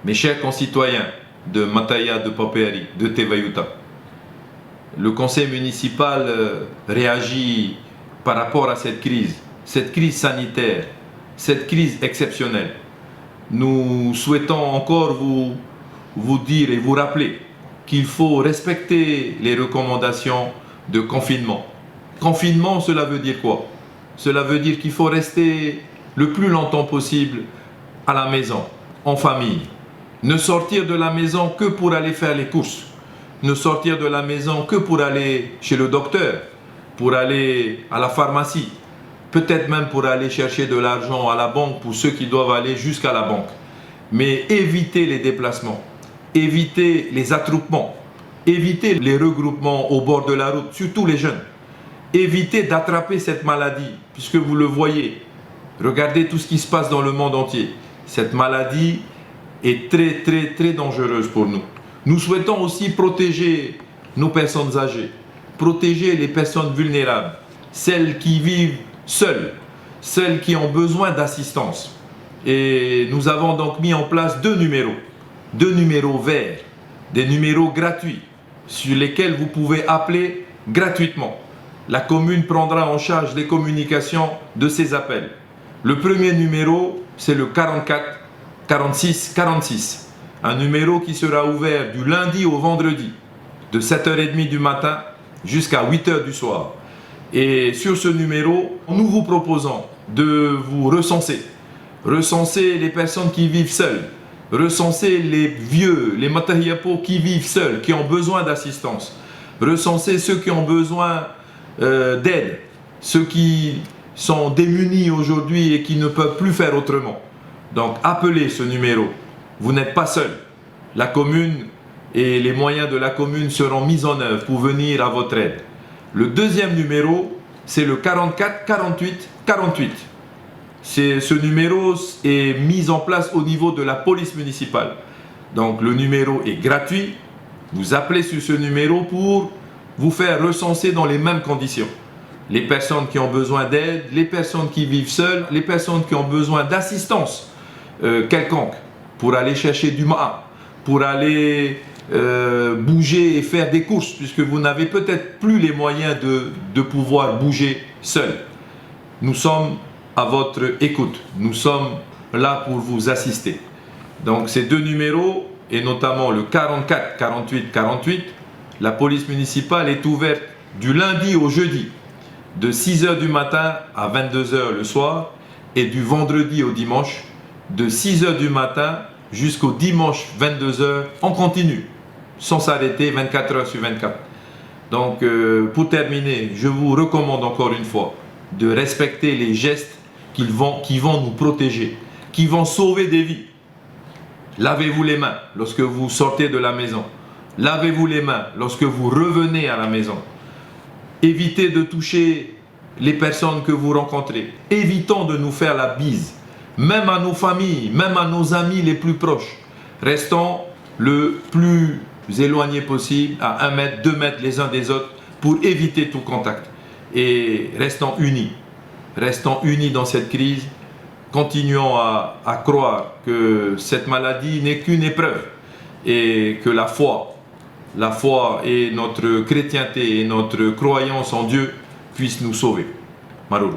Mes chers concitoyens de Mataya, de Papéari, de Tevayuta, le conseil municipal réagit par rapport à cette crise sanitaire, cette crise exceptionnelle. Nous souhaitons encore vous dire et vous rappeler qu'il faut respecter les recommandations de confinement. Confinement, cela veut dire quoi? Cela veut dire qu'il faut rester le plus longtemps possible à la maison, en famille. Ne sortir de la maison que pour aller faire les courses. Ne sortir de la maison que pour aller chez le docteur, pour aller à la pharmacie, peut-être même pour aller chercher de l'argent à la banque pour ceux qui doivent aller jusqu'à la banque. Mais éviter les déplacements, éviter les attroupements, éviter les regroupements au bord de la route, surtout les jeunes. Éviter d'attraper cette maladie, puisque vous le voyez, regardez tout ce qui se passe dans le monde entier. Cette maladie est très dangereuse pour nous. Nous souhaitons aussi protéger nos personnes âgées, protéger les personnes vulnérables, celles qui vivent seules, celles qui ont besoin d'assistance. Et nous avons donc mis en place deux numéros verts, des numéros gratuits sur lesquels vous pouvez appeler gratuitement. La commune prendra en charge les communications de ces appels. Le premier numéro, c'est le 44 46 46. Un numéro qui sera ouvert du lundi au vendredi, de 7h30 du matin jusqu'à 8h du soir. Et sur ce numéro, nous vous proposons de vous recenser les personnes qui vivent seules, recenser les vieux, les matahiapo qui vivent seuls, qui ont besoin d'assistance, recenser ceux qui ont besoin d'aide, ceux qui sont démunis aujourd'hui et qui ne peuvent plus faire autrement. Donc appelez ce numéro, vous n'êtes pas seul. La commune et les moyens de la commune seront mis en œuvre pour venir à votre aide. Le deuxième numéro, c'est le 44 48 48. Ce numéro est mis en place au niveau de la police municipale. Donc le numéro est gratuit. Vous appelez sur ce numéro pour vous faire recenser dans les mêmes conditions. Les personnes qui ont besoin d'aide, les personnes qui vivent seules, les personnes qui ont besoin d'assistance quelconque pour aller chercher du maïs, pour aller bouger et faire des courses, puisque vous n'avez peut-être plus les moyens de pouvoir bouger seul. Nous sommes à votre écoute, nous sommes là pour vous assister. Donc ces deux numéros, et notamment le 44 48 48, la police municipale est ouverte du lundi au jeudi, de 6h du matin à 22h le soir, et du vendredi au dimanche, de 6h du matin jusqu'au dimanche 22h, on continue, sans s'arrêter 24h sur 24. Donc pour terminer, je vous recommande encore une fois de respecter les gestes qui vont nous protéger, qui vont sauver des vies. Lavez-vous les mains lorsque vous sortez de la maison. Lavez-vous les mains lorsque vous revenez à la maison. Évitez de toucher les personnes que vous rencontrez. Évitons de nous faire la bise. Même à nos familles, même à nos amis les plus proches. Restons le plus éloignés possible, à 1 mètre, 2 mètres les uns des autres, pour éviter tout contact. Et restons unis. Restons unis dans cette crise. Continuons à croire que cette maladie n'est qu'une épreuve. Et que la foi et notre chrétienté et notre croyance en Dieu puissent nous sauver. Maruru.